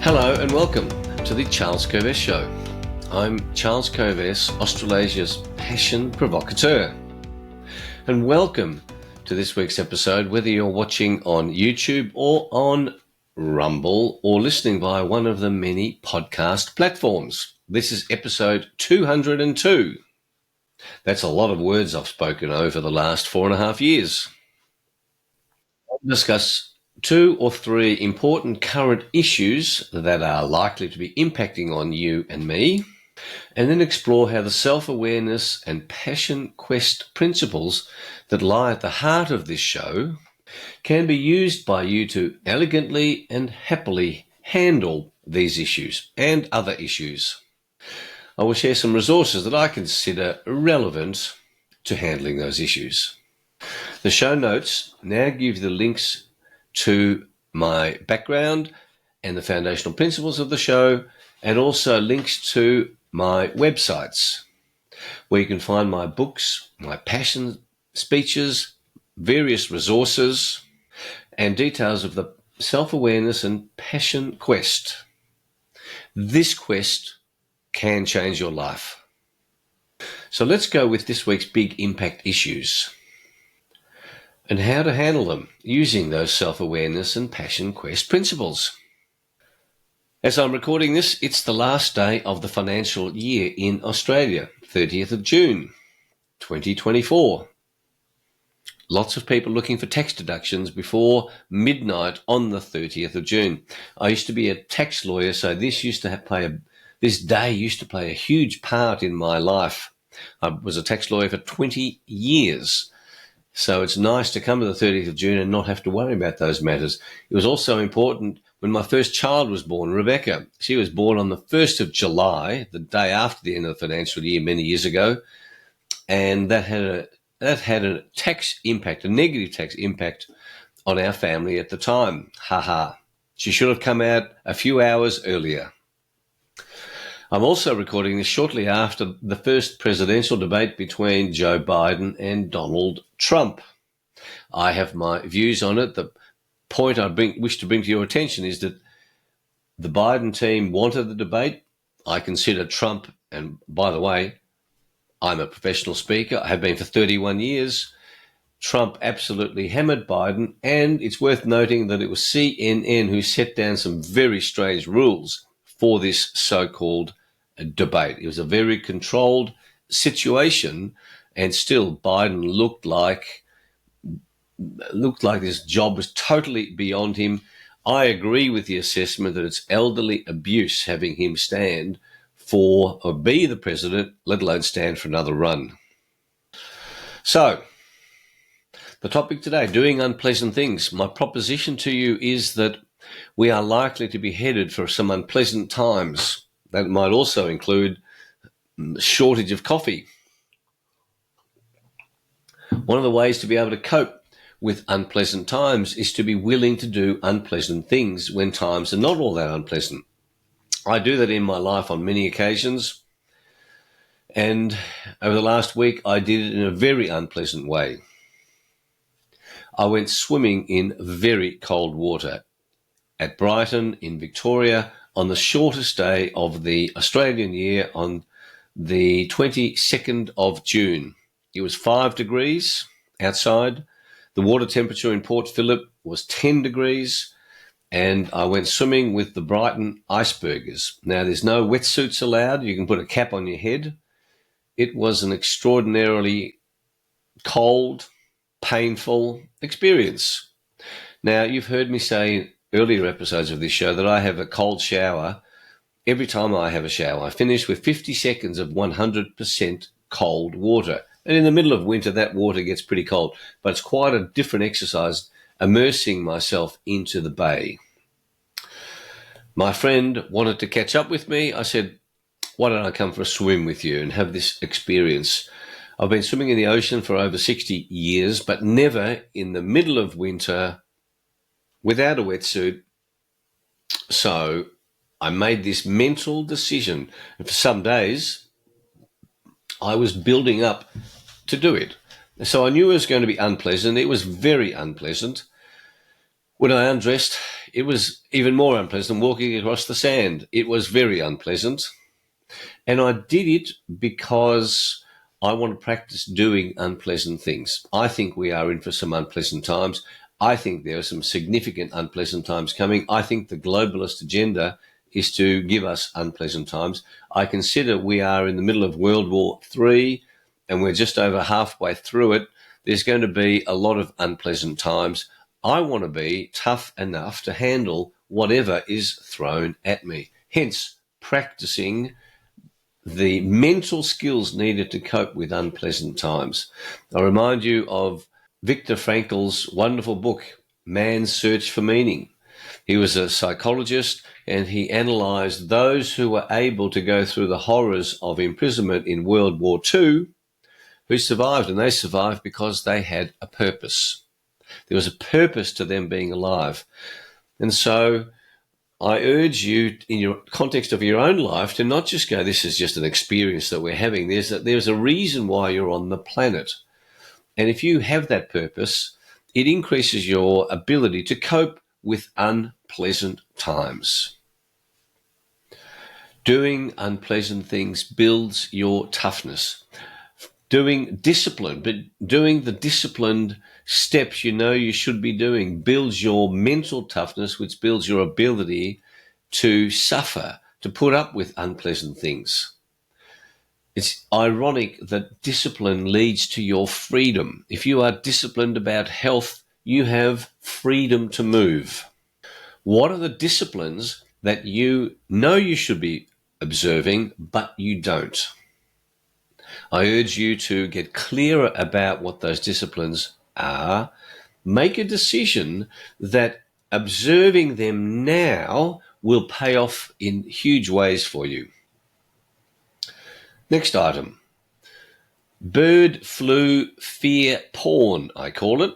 Hello and welcome to the Charles Kovess Show. I'm Charles Kovess, Australasia's passion provocateur. And welcome to this week's episode, whether you're watching on YouTube or on Rumble or listening via one of the many podcast platforms. This is episode 202. That's a lot of words I've spoken over the last 4.5 years. I'll discuss 2 or 3 important current issues that are likely to be impacting on you and me, and then explore how the self-awareness and passion quest principles that lie at the heart of this show can be used by you to elegantly and happily handle these issues and other issues. I will share some resources that I consider relevant to handling those issues. The show notes now give you the links to my background and the foundational principles of the show, and also links to my websites where you can find my books, my passion speeches, various resources, and details of the self-awareness and passion quest. This quest can change your life. So let's go with this week's big impact issues and how to handle them using those self-awareness and passion quest principles. As I'm recording this, it's the last day of the financial year in Australia, 30th of June, 2024. Lots of people looking for tax deductions before midnight on the 30th of June. I used to be a tax lawyer, so this day used to play a huge part in my life. I was a tax lawyer for 20 years. So it's nice to come to the 30th of June and not have to worry about those matters. It was also important when my first child was born, Rebecca. She was born on the 1st of July, the day after the end of the financial year many years ago. And that had a tax impact, a negative tax impact on our family at the time. She should have come out a few hours earlier. I'm also recording this shortly after the first presidential debate between Joe Biden and Donald Trump. I have my views on it. The point I wish to bring to your attention is that the Biden team wanted the debate. I consider Trump, and by the way, I'm a professional speaker. I have been for 31 years. Trump absolutely hammered Biden, and it's worth noting that it was CNN who set down some very strange rules for this so-called debate. It was a very controlled situation, and still Biden looked like this job was totally beyond him. I agree with the assessment that it's elderly abuse having him stand for or be the president, let alone stand for another run. So, the topic today, doing unpleasant things. My proposition to you is that we are likely to be headed for some unpleasant times. That might also include shortage of coffee. One of the ways to be able to cope with unpleasant times is to be willing to do unpleasant things when times are not all that unpleasant. I do that in my life on many occasions, and over the last week I did it in a very unpleasant way. I went swimming in very cold water at Brighton in Victoria on the shortest day of the Australian year on the 22nd of June. It was 5 degrees outside. The water temperature in Port Phillip was 10 degrees, and I went swimming with the Brighton icebergers. Now, there's no wetsuits allowed. You can put a cap on your head. It was an extraordinarily cold, painful experience. Now, you've heard me say in earlier episodes of this show that I have a cold shower. Every time I have a shower, I finish with 50 seconds of 100% cold water. And in the middle of winter, that water gets pretty cold. But it's quite a different exercise, immersing myself into the bay. My friend wanted to catch up with me. I said, why don't I come for a swim with you and have this experience? I've been swimming in the ocean for over 60 years, but never in the middle of winter without a wetsuit. So I made this mental decision. And for some days, I was building up to do it. So I knew it was going to be unpleasant. It was very unpleasant. When I undressed It was even more unpleasant than walking across the sand. It was very unpleasant. And I did it because I want to practice doing unpleasant things. I think we are in for some unpleasant times. I think there are some significant unpleasant times coming. I think the globalist agenda is to give us unpleasant times. I consider we are in the middle of World War III and we're just over halfway through it. There's going to be a lot of unpleasant times. I want to be tough enough to handle whatever is thrown at me. Hence, practicing the mental skills needed to cope with unpleasant times. I remind you of Viktor Frankl's wonderful book, Man's Search for Meaning. He was a psychologist and he analysed those who were able to go through the horrors of imprisonment in World War II who survived, and they survived because they had a purpose. There was a purpose to them being alive. And so I urge you, in your context of your own life, to not just go, this is just an experience that we're having. There's a reason why you're on the planet. And if you have that purpose, it increases your ability to cope with unpleasant times. Doing unpleasant things builds your toughness. Doing discipline, but doing the disciplined steps you know you should be doing builds your mental toughness, which builds your ability to suffer, to put up with unpleasant things. It's ironic that discipline leads to your freedom. If you are disciplined about health, you have freedom to move. What are the disciplines that you know you should be observing, but you don't? I urge you to get clearer about what those disciplines are. Make a decision that observing them now will pay off in huge ways for you. Next item. Bird flu fear porn, I call it.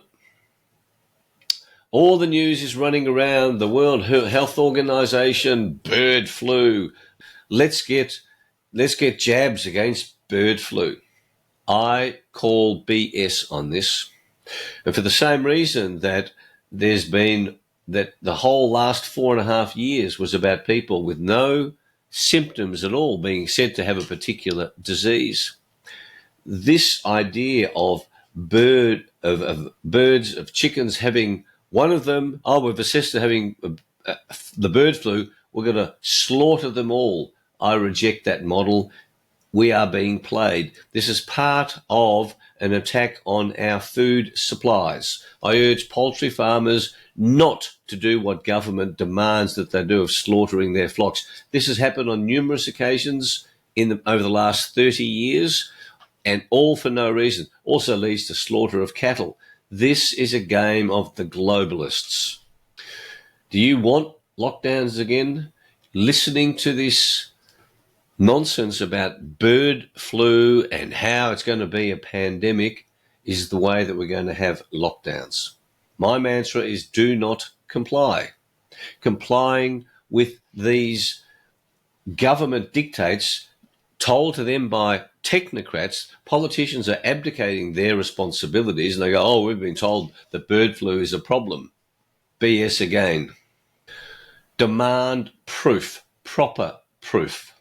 All the news is running around the World Health Organization, bird flu. Let's get jabs against bird flu. I call BS on this. And for the same reason that that the whole last 4.5 years was about people with no symptoms at all being said to have a particular disease. This idea of chickens having one of them, we've assessed they're having the bird flu, we're going to slaughter them all. I reject that model. We are being played. This is part of an attack on our food supplies. I urge poultry farmers not to do what government demands that they do of slaughtering their flocks. This has happened on numerous occasions over the last 30 years, and all for no reason. Also leads to slaughter of cattle. This is a game of the globalists. Do you want lockdowns again? Listening to this nonsense about bird flu and how it's going to be a pandemic is the way that we're going to have lockdowns. My mantra is do not comply. Complying with these government dictates told to them by technocrats, politicians are abdicating their responsibilities and they go, we've been told that bird flu is a problem. BS again. Demand proof, proper proof.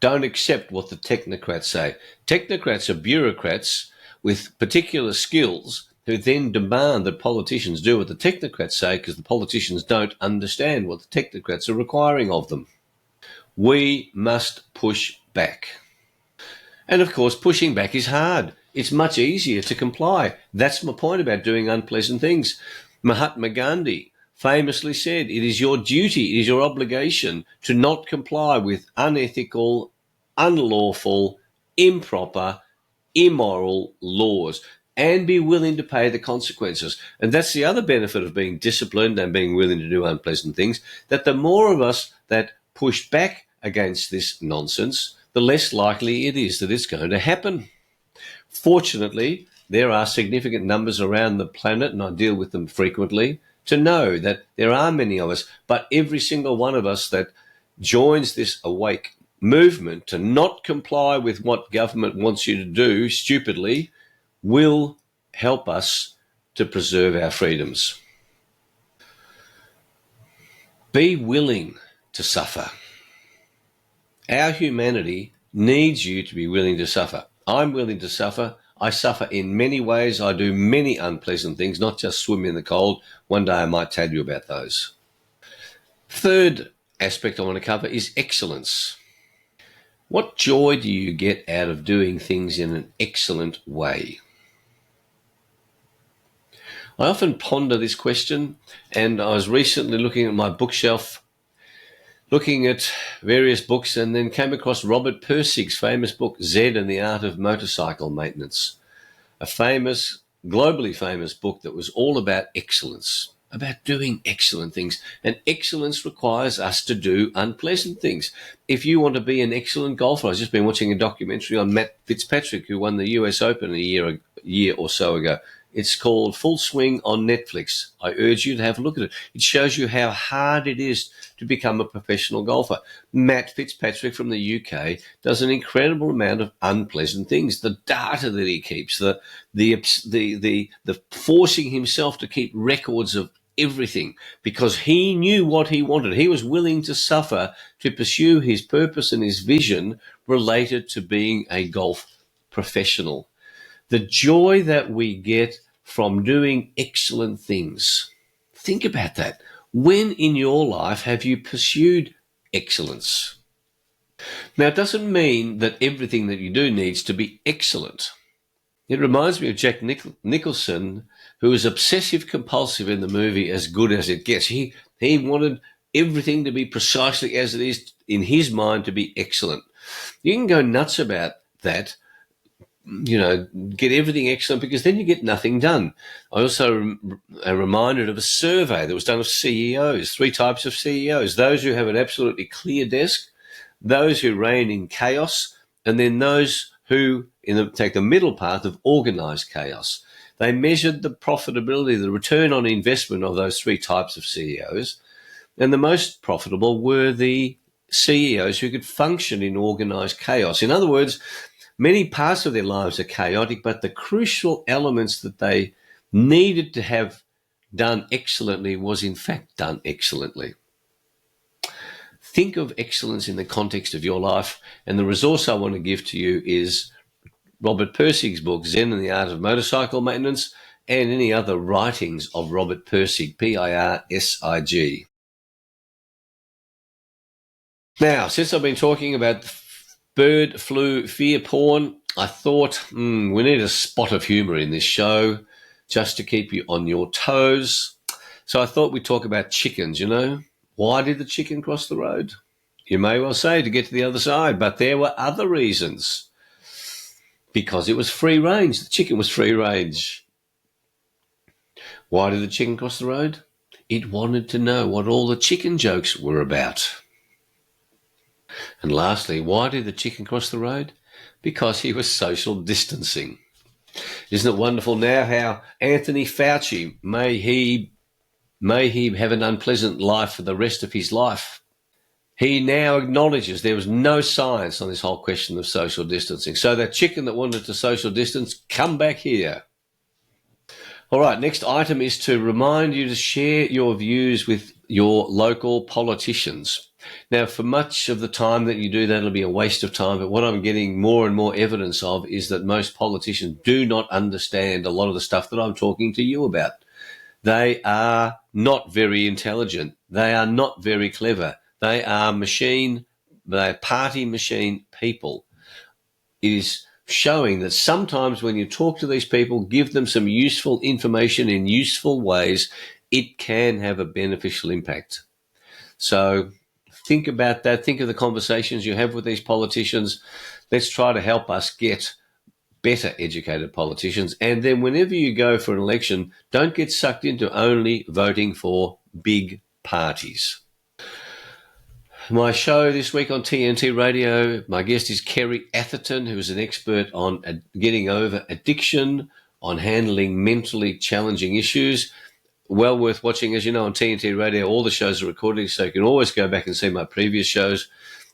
Don't accept what the technocrats say. Technocrats are bureaucrats with particular skills who then demand that politicians do what the technocrats say because the politicians don't understand what the technocrats are requiring of them. We must push back. And of course, pushing back is hard. It's much easier to comply. That's my point about doing unpleasant things. Mahatma Gandhi famously said, it is your duty, it is your obligation to not comply with unethical, unlawful, improper, immoral laws and be willing to pay the consequences. And that's the other benefit of being disciplined and being willing to do unpleasant things, that the more of us that push back against this nonsense, the less likely it is that it's going to happen. Fortunately, there are significant numbers around the planet, and I deal with them frequently, to know that there are many of us, but every single one of us that joins this awake movement to not comply with what government wants you to do stupidly will help us to preserve our freedoms. Be willing to suffer. Our humanity needs you to be willing to suffer. I'm willing to suffer. I suffer in many ways. I do many unpleasant things, not just swim in the cold. One day I might tell you about those. Third aspect I want to cover is excellence. What joy do you get out of doing things in an excellent way? I often ponder this question, and I was recently looking at my bookshelf, looking at various books, and then came across Robert Pirsig's famous book, Zed and the Art of Motorcycle Maintenance, a famous, globally famous book that was all about excellence, about doing excellent things. And excellence requires us to do unpleasant things. If you want to be an excellent golfer, I've just been watching a documentary on Matt Fitzpatrick, who won the US Open a year or so ago. It's called Full Swing on Netflix. I urge you to have a look at it. It shows you how hard it is to become a professional golfer. Matt Fitzpatrick from the UK does an incredible amount of unpleasant things. The data that he keeps, the forcing himself to keep records of everything, because he knew what he wanted. He was willing to suffer to pursue his purpose and his vision related to being a golf professional. The joy that we get from doing excellent things. Think about that. When in your life have you pursued excellence? Now, it doesn't mean that everything that you do needs to be excellent. It reminds me of Jack Nicholson, who was obsessive compulsive in the movie As Good As It Gets. He wanted everything to be precisely as it is in his mind, to be excellent. You can go nuts about that, get everything excellent, because then you get nothing done. I also am reminded of a survey that was done of CEOs, 3 types of CEOs: those who have an absolutely clear desk, those who reign in chaos, and then those who take the middle path of organized chaos. They measured the profitability, the return on investment of those 3 types of CEOs, and the most profitable were the CEOs who could function in organized chaos. In other words, many parts of their lives are chaotic, but the crucial elements that they needed to have done excellently was in fact done excellently. Think of excellence in the context of your life, and the resource I want to give to you is Robert Pirsig's book, Zen and the Art of Motorcycle Maintenance, and any other writings of Robert Pirsig, Pirsig. Now, since I've been talking about bird flu fear porn, I thought we need a spot of humour in this show just to keep you on your toes. So I thought we'd talk about chickens, Why did the chicken cross the road? You may well say to get to the other side, but there were other reasons. Because it was free range. The chicken was free range. Why did the chicken cross the road? It wanted to know what all the chicken jokes were about. And lastly, why did the chicken cross the road? Because he was social distancing. Isn't it wonderful now how Anthony Fauci, may he have an unpleasant life for the rest of his life, he now acknowledges there was no science on this whole question of social distancing. So that chicken that wanted to social distance, come back here. All right, next item is to remind you to share your views with your local politicians. Now, for much of the time that you do that, it'll be a waste of time. But what I'm getting more and more evidence of is that most politicians do not understand a lot of the stuff that I'm talking to you about. They are not very intelligent. They are not very clever. They are party machine people. It is showing that sometimes when you talk to these people, give them some useful information in useful ways, it can have a beneficial impact. So think about that. Think of the conversations you have with these politicians. Let's try to help us get better educated politicians. And then whenever you go for an election, don't get sucked into only voting for big parties. My show this week on TNT Radio, my guest is Kerry Atherton, who is an expert on getting over addiction, on handling mentally challenging issues. Well worth watching. As you know, on TNT Radio, all the shows are recorded, so you can always go back and see my previous shows.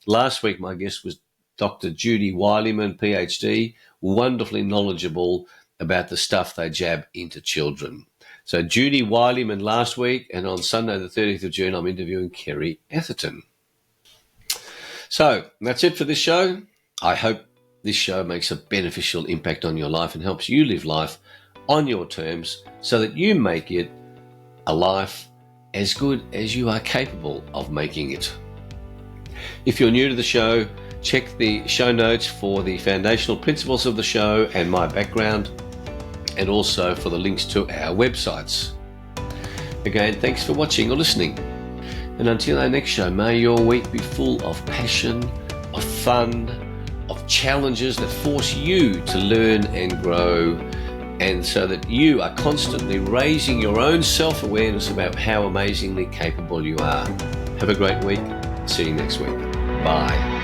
Last week, my guest was Dr. Judy Wilyman, PhD, wonderfully knowledgeable about the stuff they jab into children. So Judy Wileyman last week, and on Sunday the 30th of June, I'm interviewing Kerry Etherton. So that's it for this show. I hope this show makes a beneficial impact on your life and helps you live life on your terms so that you make it a life as good as you are capable of making it. If you're new to the show, check the show notes for the foundational principles of the show and my background, and also for the links to our websites. Again, thanks for watching or listening. And until our next show, may your week be full of passion, of fun, of challenges that force you to learn and grow, and so that you are constantly raising your own self-awareness about how amazingly capable you are. Have a great week. See you next week. Bye.